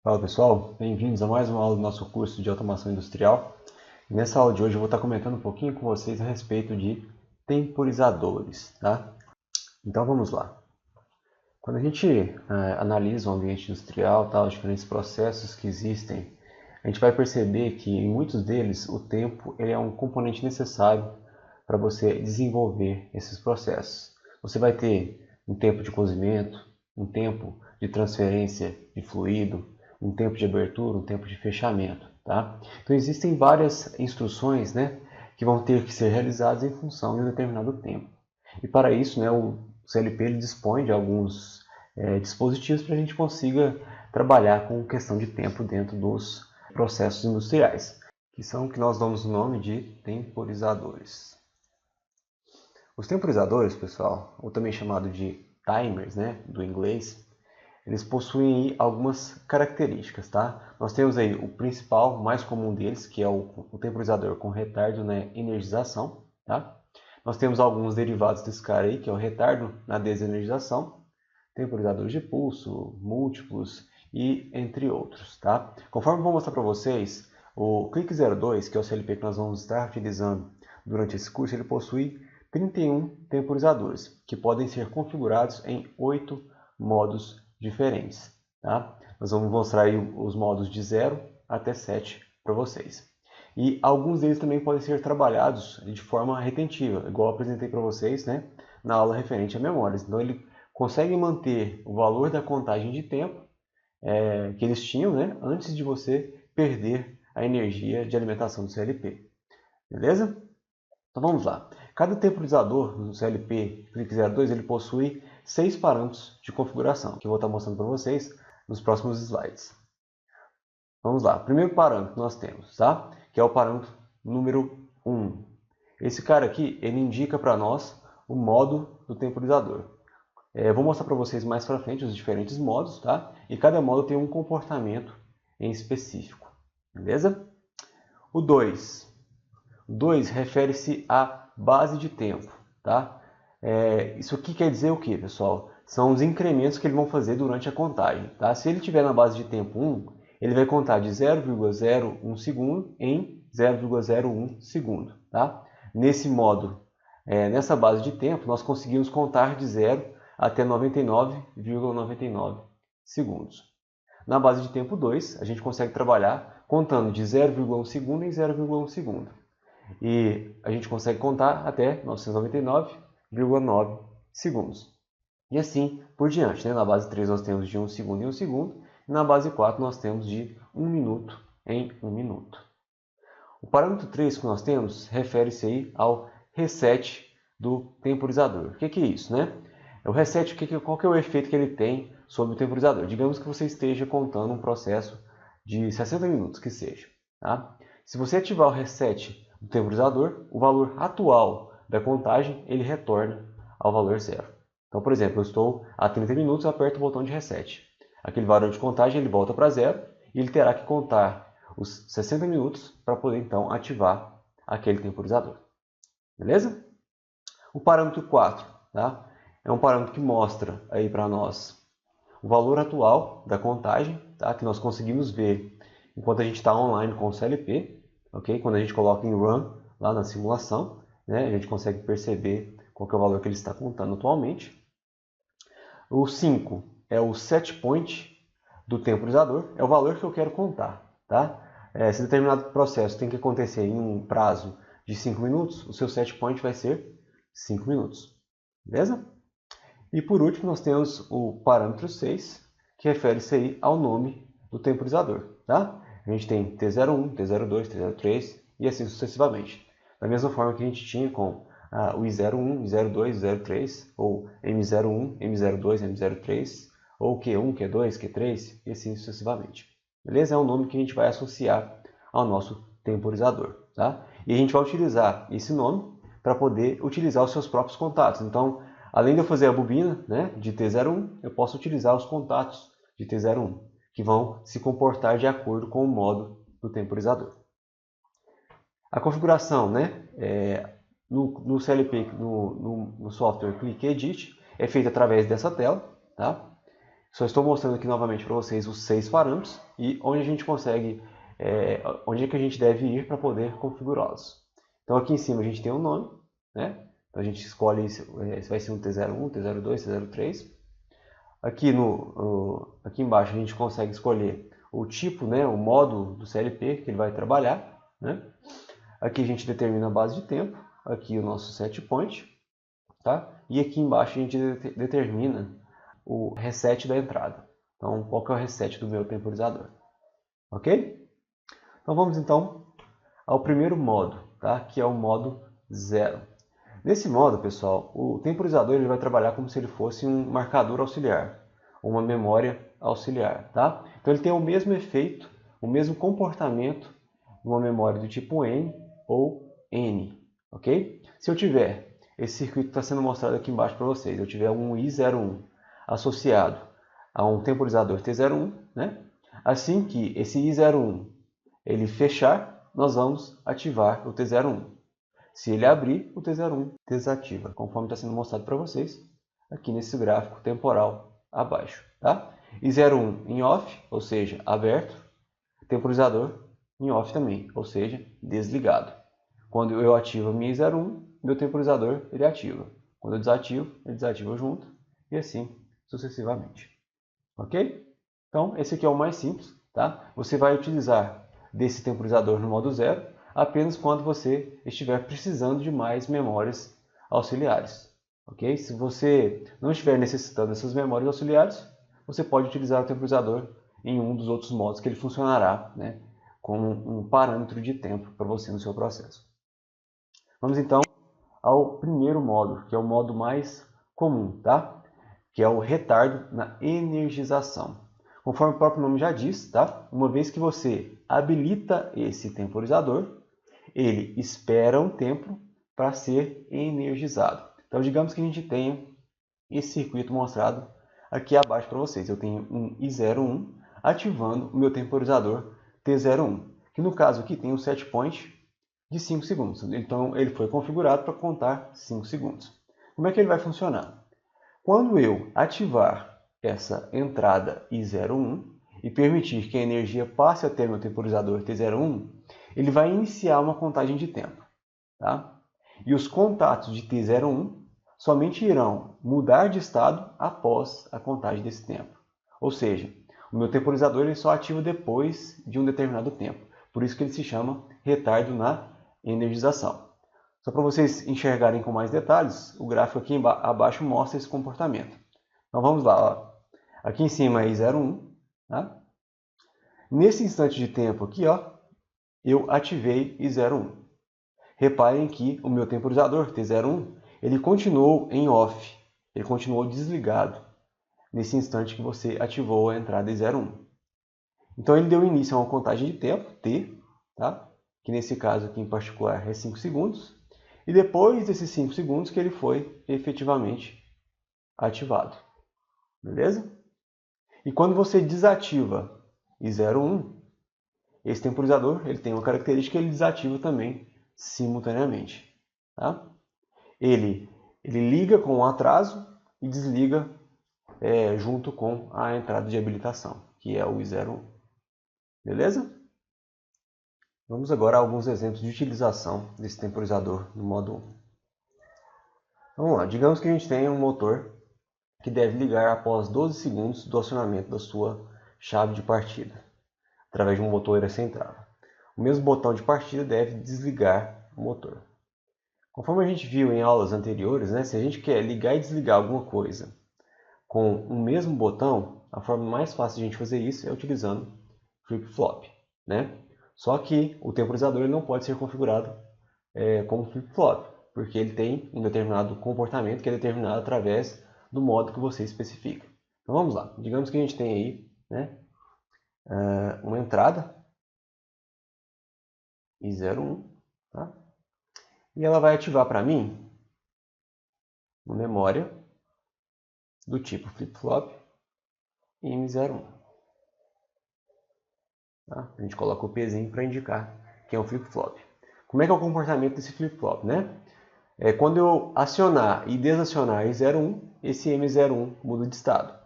Fala pessoal, bem-vindos a mais uma aula do nosso curso de automação industrial. Nessa aula de hoje eu vou estar comentando um pouquinho com vocês a respeito de temporizadores, tá? Então vamos lá. Quando a gente analisa o ambiente industrial, tá, os diferentes processos que existem, a gente vai perceber que em muitos deles o tempo ele é um componente necessário para você desenvolver esses processos. Você vai ter um tempo de cozimento, um tempo de transferência de fluido, um tempo de abertura, um tempo de fechamento, tá? Então existem várias instruções, né, que vão ter que ser realizadas em função de um determinado tempo. E para isso, né, o CLP ele dispõe de alguns dispositivos para a gente consiga trabalhar com questão de tempo dentro dos processos industriais, que são o que nós damos o nome de temporizadores. Os temporizadores, pessoal, ou também chamado de timers, né, do inglês, eles possuem algumas características, tá? Nós temos aí o principal, mais comum deles, que é o temporizador com retardo na energização, tá? Nós temos alguns derivados desse cara aí, que é o retardo na desenergização, temporizadores de pulso, múltiplos e entre outros, tá? Conforme eu vou mostrar para vocês, o Click 02, que é o CLP que nós vamos estar utilizando durante esse curso, ele possui 31 temporizadores, que podem ser configurados em 8 modos diferentes, tá? Nós vamos mostrar aí os modos de 0 até 7 para vocês. E alguns deles também podem ser trabalhados de forma retentiva, igual eu apresentei para vocês, né, na aula referente a memórias. Então ele consegue manter o valor da contagem de tempo que eles tinham, né, antes de você perder a energia de alimentação do CLP. Beleza? Então vamos lá. Cada temporizador no CLP Click 02 ele possui 6 parâmetros de configuração, que eu vou estar mostrando para vocês nos próximos slides. Vamos lá. Primeiro parâmetro que nós temos, tá? Que é o parâmetro número 1. Esse cara aqui, ele indica para nós o modo do temporizador. Eu vou mostrar para vocês mais para frente os diferentes modos, tá? E cada modo tem um comportamento em específico, beleza? O 2. O 2 refere-se à base de tempo, tá? Isso aqui quer dizer o que, pessoal? São os incrementos que ele vai fazer durante a contagem, tá? Se ele estiver na base de tempo 1, ele vai contar de 0,01 segundo em 0,01 segundo, tá? Nesse modo, nessa base de tempo, nós conseguimos contar de 0 até 99,99 segundos. Na base de tempo 2, a gente consegue trabalhar contando de 0,1 segundo em 0,1 segundo. E a gente consegue contar até 999,9 segundos. E assim por diante, né? Na base 3 nós temos de 1 segundo em 1 segundo. E na base 4 nós temos de 1 minuto em 1 minuto. O parâmetro 3 que nós temos refere-se aí ao reset do temporizador. O que é isso, né? O reset, qual que é o efeito que ele tem sobre o temporizador? Digamos que você esteja contando um processo de 60 minutos, que seja. Tá? Se você ativar o reset do temporizador, o valor atual da contagem ele retorna ao valor zero. Então, por exemplo, eu estou a 30 minutos, eu aperto o botão de reset. Aquele valor de contagem ele volta para zero e ele terá que contar os 60 minutos para poder então ativar aquele temporizador. Beleza? O parâmetro 4, tá? É um parâmetro que mostra aí para nós o valor atual da contagem, tá? Que nós conseguimos ver enquanto a gente está online com o CLP, ok? Quando a gente coloca em Run lá na simulação, né? A gente consegue perceber qual que é o valor que ele está contando atualmente. O 5 é o set point do temporizador, é o valor que eu quero contar, tá? Se determinado processo tem que acontecer em um prazo de 5 minutos, o seu set point vai ser 5 minutos, beleza? E por último nós temos o parâmetro 6, que refere-se aí ao nome do temporizador, tá? A gente tem T01, T02, T03 e assim sucessivamente. Da mesma forma que a gente tinha com o I01, I02, I03, ou M01, M02, M03, ou Q1, Q2, Q3 e assim sucessivamente. Beleza? É o nome que a gente vai associar ao nosso temporizador, tá? E a gente vai utilizar esse nome para poder utilizar os seus próprios contatos. Então, além de eu fazer a bobina, né, de T01, eu posso utilizar os contatos de T01, que vão se comportar de acordo com o modo do temporizador. A configuração, né, no CLP, no software Click Edit, é feita através dessa tela, tá? Só estou mostrando aqui novamente para vocês os 6 parâmetros e onde a gente consegue, onde é que a gente deve ir para poder configurá-los. Então aqui em cima a gente tem um nome, né? Então a gente escolhe se vai ser um T01, T02, T03. Aqui embaixo a gente consegue escolher o tipo, né, o modo do CLP que ele vai trabalhar, né? Aqui a gente determina a base de tempo, aqui o nosso set point, tá? E aqui embaixo a gente determina o reset da entrada. Então, qual que é o reset do meu temporizador? Ok? Então vamos então ao primeiro modo, tá? Que é o modo 0. Nesse modo, pessoal, o temporizador ele vai trabalhar como se ele fosse um marcador auxiliar, uma memória auxiliar, tá? Então ele tem o mesmo efeito, o mesmo comportamento de uma memória do tipo N ou N, ok? Se eu tiver, esse circuito está sendo mostrado aqui embaixo para vocês, eu tiver um I01 associado a um temporizador T01, né? Assim que esse I01 ele fechar, nós vamos ativar o T01. Se ele abrir, o T01 desativa, conforme está sendo mostrado para vocês aqui nesse gráfico temporal abaixo, tá? I01 em off, ou seja, aberto, temporizador em off também, ou seja, desligado. Quando eu ativo a minha I01, meu temporizador ele ativa. Quando eu desativo, ele desativa junto e assim sucessivamente. Ok? Então, esse aqui é o mais simples, tá? Você vai utilizar desse temporizador no modo 0 apenas quando você estiver precisando de mais memórias auxiliares. Ok? Se você não estiver necessitando dessas memórias auxiliares, você pode utilizar o temporizador em um dos outros modos que ele funcionará, né, como um parâmetro de tempo para você no seu processo. Vamos então ao primeiro modo, que é o modo mais comum, tá? Que é o retardo na energização. Conforme o próprio nome já diz, tá? Uma vez que você habilita esse temporizador, ele espera um tempo para ser energizado. Então, digamos que a gente tenha esse circuito mostrado aqui abaixo para vocês. Eu tenho um I01 ativando o meu temporizador T01, que no caso aqui tem um set point de 5 segundos. Então, ele foi configurado para contar 5 segundos. Como é que ele vai funcionar? Quando eu ativar essa entrada I01 e permitir que a energia passe até meu temporizador T01, ele vai iniciar uma contagem de tempo, tá? E os contatos de T01 somente irão mudar de estado após a contagem desse tempo. Ou seja, o meu temporizador ele só ativa depois de um determinado tempo. Por isso que ele se chama retardo na energização. Só para vocês enxergarem com mais detalhes, o gráfico aqui abaixo mostra esse comportamento. Então vamos lá. Ó. Aqui em cima é I01. Tá? Nesse instante de tempo aqui, ó, eu ativei I01. Reparem que o meu temporizador T01 ele continuou em off, ele continuou desligado nesse instante que você ativou a entrada I01. Então ele deu início a uma contagem de tempo, T, tá? Que nesse caso aqui em particular é 5 segundos. E depois desses 5 segundos que ele foi efetivamente ativado. Beleza? E quando você desativa I01, esse temporizador ele tem uma característica, ele desativa também simultaneamente. Tá? Ele liga com um atraso e desliga junto com a entrada de habilitação, que é o I01. Beleza? Vamos agora a alguns exemplos de utilização desse temporizador no modo 1. Vamos lá, digamos que a gente tem um motor que deve ligar após 12 segundos do acionamento da sua chave de partida, através de um botoeira sem trava. O mesmo botão de partida deve desligar o motor. Conforme a gente viu em aulas anteriores, né, se a gente quer ligar e desligar alguma coisa com o mesmo botão, a forma mais fácil de a gente fazer isso é utilizando flip-flop. Né? Só que o temporizador ele não pode ser configurado como flip-flop, porque ele tem um determinado comportamento que é determinado através do modo que você especifica. Então vamos lá, digamos que a gente tem aí, né, uma entrada I01, tá? E ela vai ativar para mim uma memória do tipo flip-flop IM01. Tá? A gente coloca o Pzinho para indicar que é um flip-flop. Como é que é o comportamento desse flip-flop, né? Quando eu acionar e desacionar I01, esse M01 muda de estado.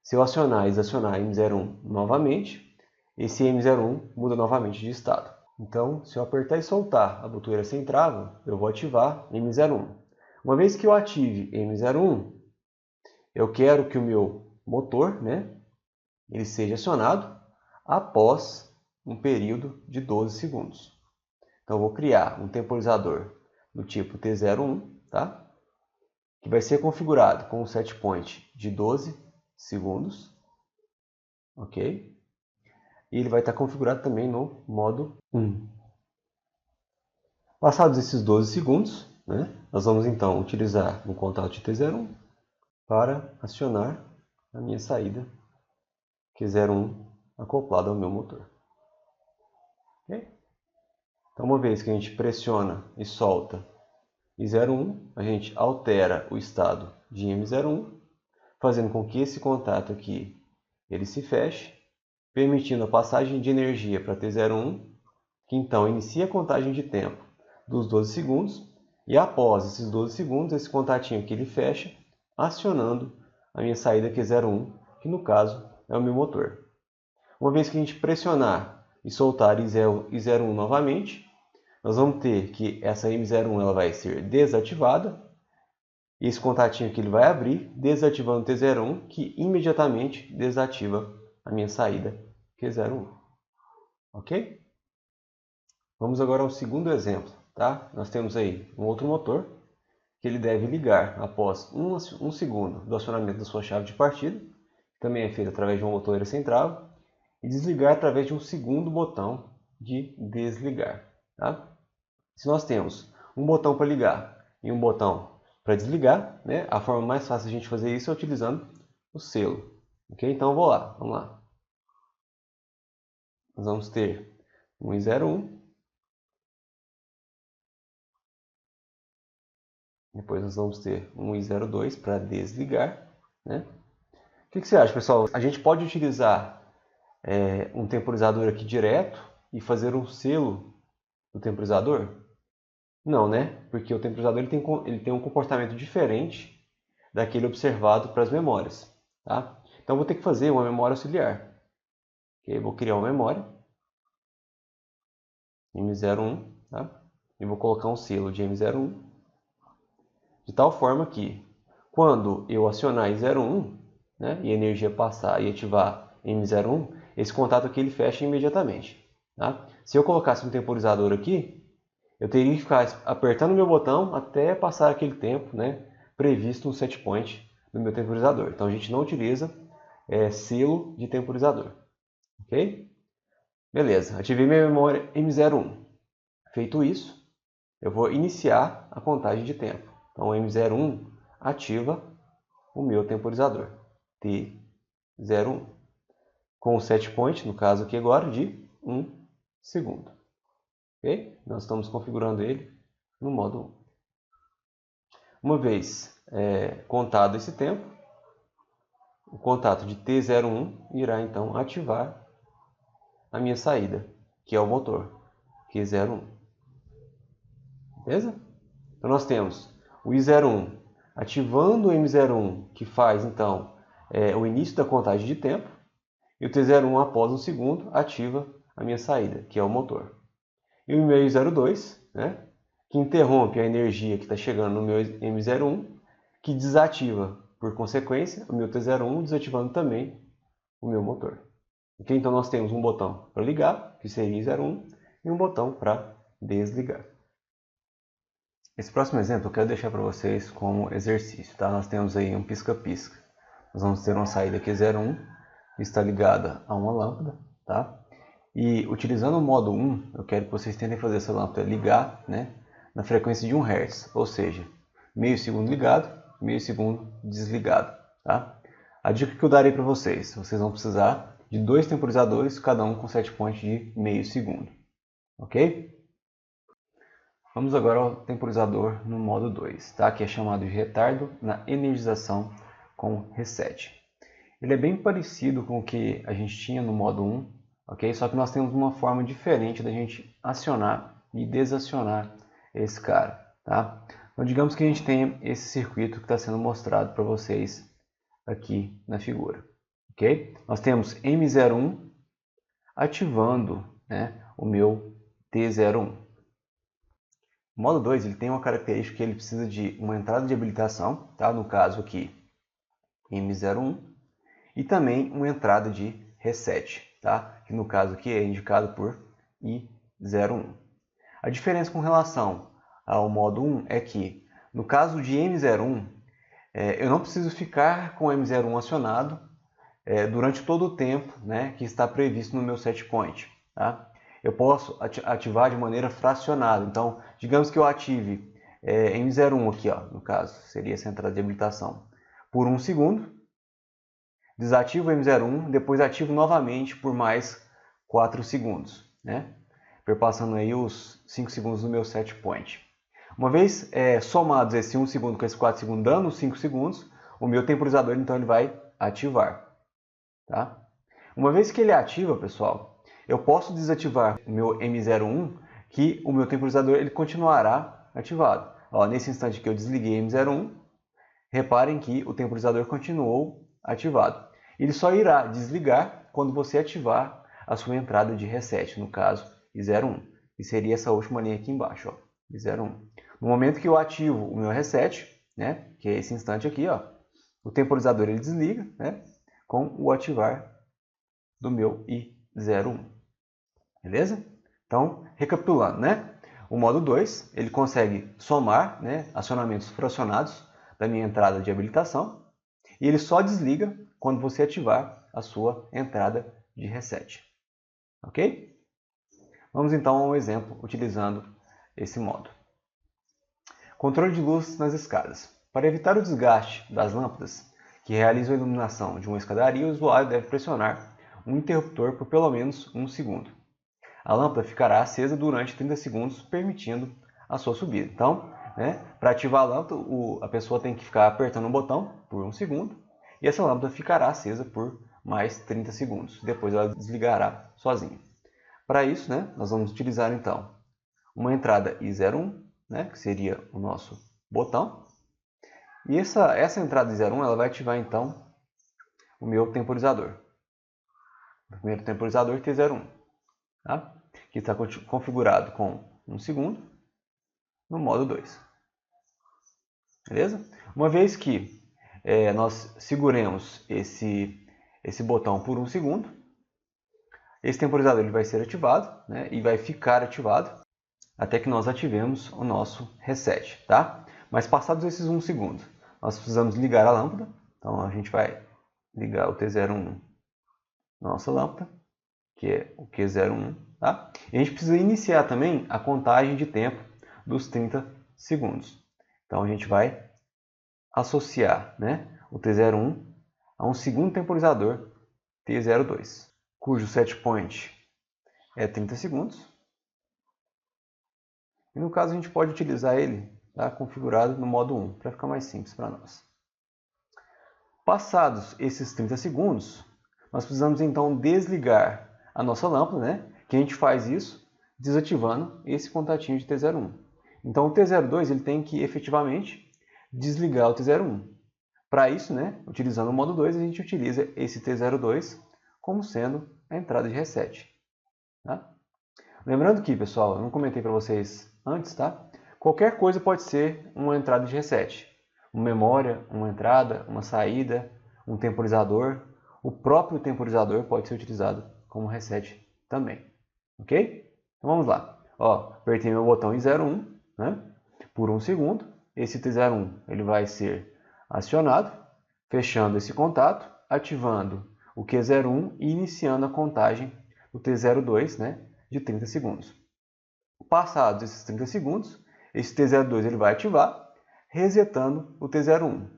Se eu acionar e desacionar M01 novamente, esse M01 muda novamente de estado. Então, se eu apertar e soltar a botoeira sem trava, eu vou ativar M01. Uma vez que eu ative M01, eu quero que o meu motor, ele seja acionado após um período de 12 segundos. Então, eu vou criar um temporizador do tipo T01, tá? Que vai ser configurado com um set point de 12 segundos, ok? E ele vai estar configurado também no modo 1. Passados esses 12 segundos, nós vamos então utilizar o contato de T01 para acionar a minha saída Q01 acoplada ao meu motor. Okay? Então, uma vez que a gente pressiona e solta I01, a gente altera o estado de M01, fazendo com que esse contato aqui ele se feche, permitindo a passagem de energia para T01, que então inicia a contagem de tempo dos 12 segundos, e após esses 12 segundos, esse contatinho aqui ele fecha, acionando a minha saída Q01, que no caso é o meu motor. Uma vez que a gente pressionar e soltar I01 novamente, nós vamos ter que essa M01 ela vai ser desativada, e esse contatinho aqui ele vai abrir, desativando o T01, que imediatamente desativa a minha saída Q01. Ok? Vamos agora ao segundo exemplo. Tá? Nós temos aí um outro motor que ele deve ligar após um segundo do acionamento da sua chave de partida, que também é feito através de uma botoeira sem trava, e desligar através de um segundo botão de desligar. Tá? Se nós temos um botão para ligar e um botão para desligar, a forma mais fácil de a gente fazer isso é utilizando o selo. Okay? Então vamos lá. Nós vamos ter um I01. Depois nós vamos ter um I02 para desligar. O que você acha, pessoal? A gente pode utilizar um temporizador aqui direto e fazer um selo do temporizador? Não, Porque o temporizador ele tem um comportamento diferente daquele observado para as memórias. Tá? Então, eu vou ter que fazer uma memória auxiliar. Okay? Eu vou criar uma memória, M01, tá? E vou colocar um selo de M01, de tal forma que, quando eu acionar I01, e a energia passar e ativar M01, esse contato aqui ele fecha imediatamente. Tá? Se eu colocasse um temporizador aqui, eu teria que ficar apertando o meu botão até passar aquele tempo previsto no set point do meu temporizador. Então a gente não utiliza selo de temporizador. Ok? Beleza, ativei minha memória M01. Feito isso, eu vou iniciar a contagem de tempo. Então o M01 ativa o meu temporizador T01 com o set point, no caso aqui agora, de 1 segundo. Ok? Nós estamos configurando ele no modo 1. Uma vez contado esse tempo, o contato de T01 irá então ativar a minha saída, que é o motor Q01. Beleza? Então nós temos o I01 ativando o M01, que faz então o início da contagem de tempo, e o T01 após um segundo ativa a minha saída, que é o motor. E o meu I02, que interrompe a energia que está chegando no meu M01, que desativa, por consequência, o meu T01, desativando também o meu motor. Okay? Então nós temos um botão para ligar, que seria I01, e um botão para desligar. Esse próximo exemplo eu quero deixar para vocês como exercício. Tá? Nós temos aí um pisca-pisca. Nós vamos ter uma saída Q01, que está ligada a uma lâmpada. Tá? E utilizando o modo 1, eu quero que vocês tentem fazer essa lâmpada ligar na frequência de 1 Hz, ou seja, meio segundo ligado, meio segundo desligado. Tá? A dica que eu darei para vocês vão precisar de 2 temporizadores, cada um com set point de meio segundo. Ok? Vamos agora ao temporizador no modo 2, tá? Que é chamado de retardo na energização com reset. Ele é bem parecido com o que a gente tinha no modo 1, ok? Só que nós temos uma forma diferente da gente acionar e desacionar esse cara, tá? Então digamos que a gente tenha esse circuito que está sendo mostrado para vocês aqui na figura. ok? Nós temos M01 ativando, né, o meu T01. O modo 2 ele tem uma característica que ele precisa de uma entrada de habilitação, tá? No caso aqui M01, e também uma entrada de reset, tá? Que no caso aqui é indicado por I01. A diferença com relação ao modo 1 é que no caso de M01, eu não preciso ficar com o M01 acionado durante todo o tempo, né, que está previsto no meu set point. Tá? Eu posso ativar de maneira fracionada. Então, digamos que eu ative M01 aqui, ó, no caso, seria essa entrada de habilitação, por 1 segundo, desativo o M01, depois ativo novamente por mais 4 segundos, né? Perpassando aí os 5 segundos do meu set point. Uma vez somados esse 1 segundo com esse 4 segundos, dando 5 segundos, o meu temporizador então ele vai ativar. Tá? Uma vez que ele ativa, pessoal, eu posso desativar o meu M01, que o meu temporizador ele continuará ativado. Ó, nesse instante que eu desliguei M01, reparem que o temporizador continuou ativado. Ele só irá desligar quando você ativar a sua entrada de reset, no caso I01, que seria essa última linha aqui embaixo, ó, I01. No momento que eu ativo o meu reset, né, que é esse instante aqui, ó, o temporizador ele desliga, né, com o ativar do meu I01. Beleza? Então, recapitulando, né? O modo 2, ele consegue somar, né, acionamentos fracionados da minha entrada de habilitação e ele só desliga quando você ativar a sua entrada de reset. Ok? Vamos então a um exemplo utilizando esse modo. Controle de luz nas escadas. Para evitar o desgaste das lâmpadas que realizam a iluminação de uma escadaria, o usuário deve pressionar um interruptor por pelo menos 1 segundo. A lâmpada ficará acesa durante 30 segundos, permitindo a sua subida. Então, né, para ativar a lâmpada, a pessoa tem que ficar apertando um botão por 1 segundo e essa lâmpada ficará acesa por mais 30 segundos. Depois ela desligará sozinha. Para isso, né, nós vamos utilizar então uma entrada I01, né, que seria o nosso botão. E essa entrada I01 ela vai ativar então o meu temporizador. O primeiro temporizador T01. Tá? Que está configurado com 1 segundo no modo 2. Beleza? Uma vez que nós seguremos esse botão por 1 segundo, esse temporizador ele vai ser ativado, né, e vai ficar ativado até que nós ativemos o nosso reset. Tá? Mas passados esses 1 segundo, nós precisamos ligar a lâmpada. Então a gente vai ligar o T01 na nossa lâmpada, que é o Q01. Tá? E a gente precisa iniciar também a contagem de tempo dos 30 segundos. Então a gente vai associar, né, o T01 a um segundo temporizador T02, cujo set point é 30 segundos. E no caso a gente pode utilizar ele, tá, configurado no modo 1, para ficar mais simples para nós. Passados esses 30 segundos, nós precisamos então desligar a nossa lâmpada, né? Que a gente faz isso desativando esse contatinho de T01. Então o T02 ele tem que efetivamente desligar o T01. Para isso, né, utilizando o modo 2, a gente utiliza esse T02 como sendo a entrada de reset. Tá? Lembrando que, pessoal, eu não comentei para vocês antes, tá? Qualquer coisa pode ser uma entrada de reset. Uma memória, uma entrada, uma saída, um temporizador. O próprio temporizador pode ser utilizado como reset também. Ok? Então vamos lá. Ó, apertei meu botão I01, né, por 1 segundo. Esse T01 ele vai ser acionado, fechando esse contato, ativando o Q01 e iniciando a contagem do T02, né, de 30 segundos. Passados esses 30 segundos, esse T02 ele vai ativar, resetando o T01,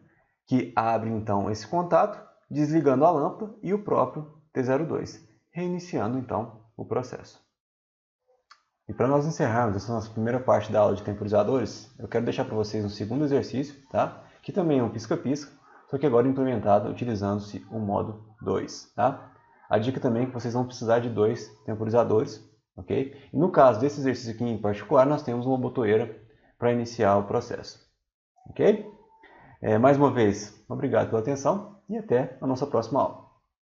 que abre então esse contato, desligando a lâmpada e o próprio T02, reiniciando então o processo. E para nós encerrarmos essa nossa primeira parte da aula de temporizadores, eu quero deixar para vocês um segundo exercício, tá? Que também é um pisca-pisca, só que agora implementado utilizando-se o modo 2. Tá? A dica também é que vocês vão precisar de 2 temporizadores, ok? E no caso desse exercício aqui em particular, nós temos uma botoeira para iniciar o processo. Ok? Mais uma vez, obrigado pela atenção e até a nossa próxima aula.